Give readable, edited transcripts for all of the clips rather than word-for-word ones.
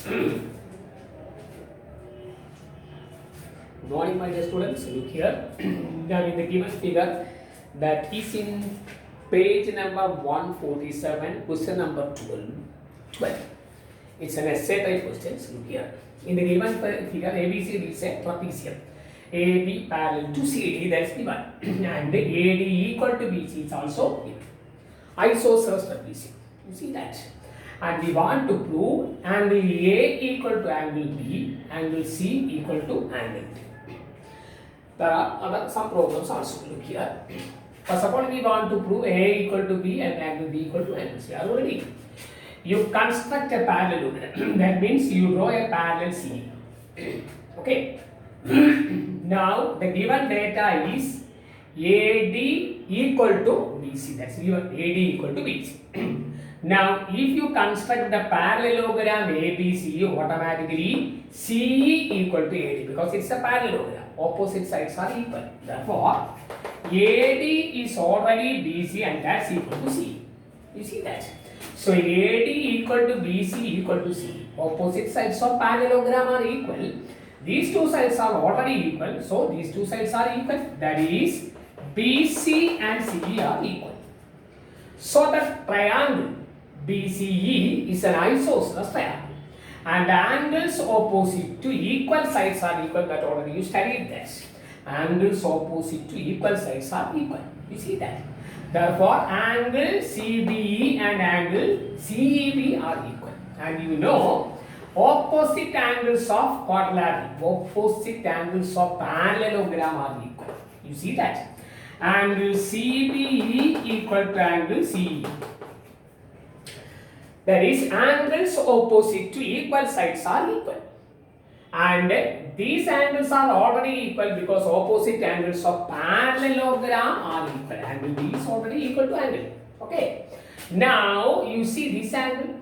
Good morning, my dear students. Look here. Now, in the given figure, that is in page number 147, question number 12. It's an essay type questions. Look here. In the given figure, ABCD is a trapezium. AB parallel to CD, that's given. And AD equal to BC is also given. Isosceles trapezium. You see that? And we want to prove angle A equal to angle B, angle C equal to angle D. There are some problems also. Look here. First of all, we want to prove A equal to B and angle B equal to angle C. Are you ready? You construct a parallelogram. That means you draw a parallel C. Okay. Now the given data is AD equal to BC. That's given AD equal to BC. Now, if you construct the parallelogram ABC, automatically CE equal to AD because it's a parallelogram. Opposite sides are equal. Therefore, AD is already BC and that's equal to CE. You see that? So, AD equal to BC equal to CE. Opposite sides of parallelogram are equal. These two sides are already equal. So, these two sides are equal. That is, BC and CE are equal. So, the triangle BCE is an isosceles triangle and the angles opposite to equal sides are equal. That already you studied this. Angles opposite to equal sides are equal. You see that? Therefore, angle CBE and angle CEB are equal. And you know, opposite angles of quadrilateral, opposite angles of parallelogram are equal. You see that? Angle CBE equal to angle CE. That is, angles opposite to equal sides are equal. And these angles are already equal because opposite angles of parallelogram are equal. Angle B is already equal to angle. Okay. Now, you see this angle.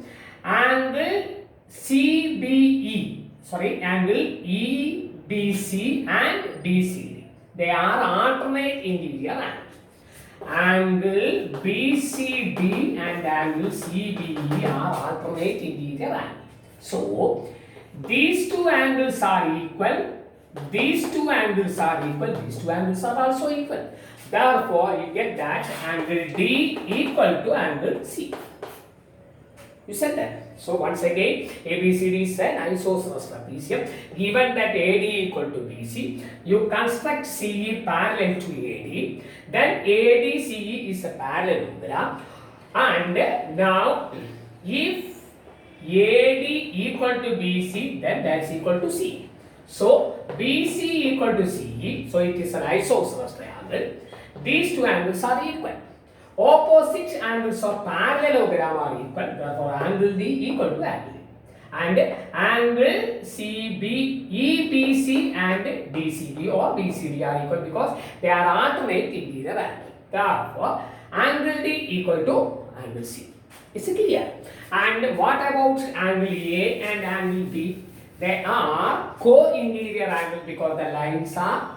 Angle CBE. Sorry, angle EBC and DCD. They are alternate interior angles. Angle BCD and angle CBE are alternate interior angles. So, these two angles are equal, these two angles are equal, these two angles are also equal. Therefore, you get that angle D equal to angle C. You said that. So, once again, ABCD is an isosceles trapezium. Given that AD equal to BC, you construct CE parallel to AD. Then ADCE is a parallelogram. And now, if AD equal to BC, then that's equal to C. So, BC equal to CE. So, it is an isosceles triangle. These two angles are equal. Opposite angles of parallelogram are equal. Therefore, angle D equal to angle D. And angle CBE, BC and DCB or BCD are equal because they are alternate interior angle. Therefore, angle D equal to angle C. Is it clear? And what about angle A and angle B? They are co-interior angle because the lines are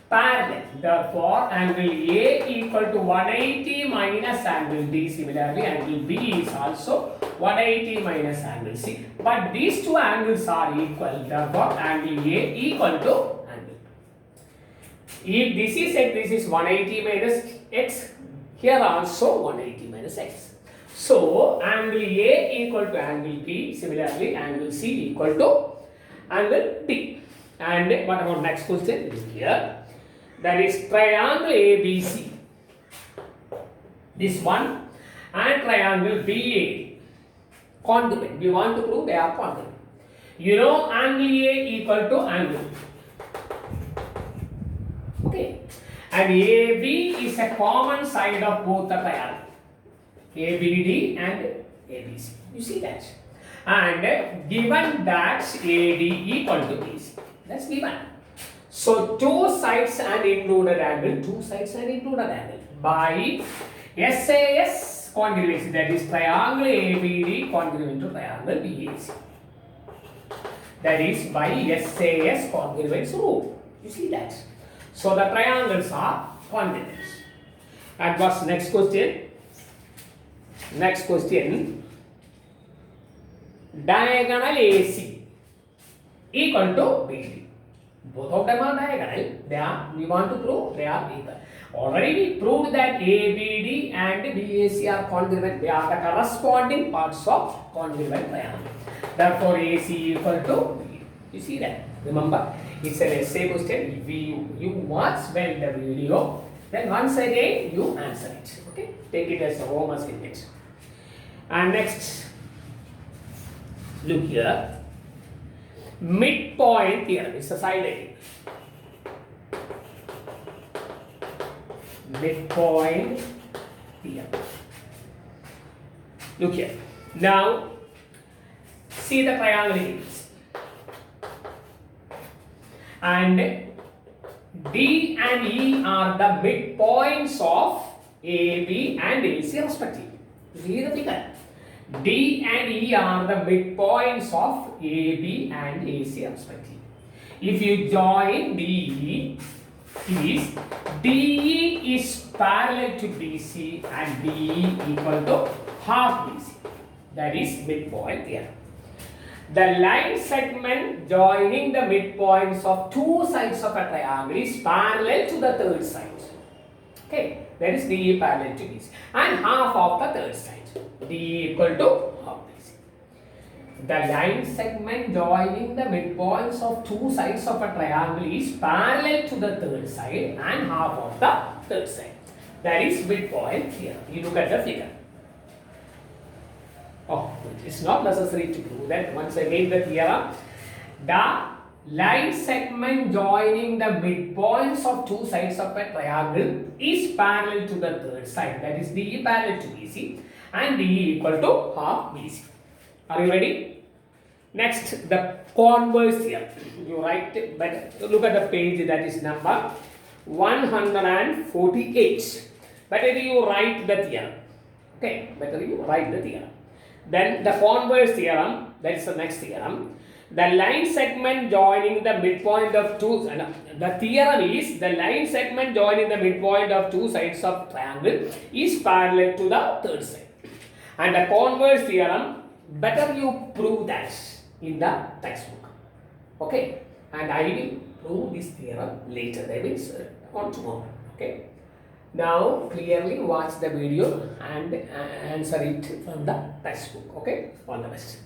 parallel. Therefore, angle A equal to 180 minus angle D. Similarly, angle B is also 180 minus angle C. But these two angles are equal. Therefore, angle A equal to angle. If this is x, this is 180 minus x. Here also 180 minus x. So, angle A equal to angle B. Similarly, angle C equal to angle D. And what about next question? Here. That is triangle ABC. This one and triangle BA. Congruent. We want to prove they are congruent. You know angle A equal to angle. Okay. And AB is a common side of both the triangle. ABD and ABC. You see that? And given that AD equal to BC. That's given. So, two sides and included angle, two sides and included angle by SAS congruency, that is triangle ABD congruent to triangle BAC. That is by SAS congruence rule. You see that? So, the triangles are congruent. And what's next question? Next question. diagonal AC equal to BD. Both of them are diagonal. We want to prove they are equal. Already we proved that ABD and BAC are congruent. They are the corresponding parts of congruent triangle. Therefore, AC equal to BD. You see that? Remember, it's an essay question. If you watch well the video, then once again you answer it. Okay? Take it as a home assignment. And next, look here. Midpoint theorem is a side angle. Midpoint theorem. Look here. Now, see the triangle is. And D and E are the midpoints of AB and AC respectively. See the figure. D and E are the midpoints of AB and AC respectively. If you join DE, DE is parallel to BC and DE equal to half BC. That is midpoint theorem. The line segment joining the midpoints of two sides of a triangle is parallel to the third side. Okay, that is DE parallel to BC and half of the third side. DE equal to half BC. The line segment joining the midpoints of two sides of a triangle is parallel to the third side and half of the third side. That is midpoint theorem. You look at the figure. Oh, it's not necessary to prove that. Once again, the theorem. The line segment joining the midpoints of two sides of a triangle is parallel to the third side. That is DE parallel to BC and DE equal to half BC. Are you ready? Next, the converse theorem. You write it, but look at the page, that is number 148. Better you write the theorem. Okay, better you write the theorem. Then the converse theorem, that is the next theorem. The line segment joining the midpoint of two, the theorem is the line segment joining the midpoint of two sides of triangle is parallel to the third side. And the converse theorem, better you prove that in the textbook. Okay, and I will prove this theorem later, that means on tomorrow. Okay. Now clearly watch the video and answer it from the textbook. Okay, all the best.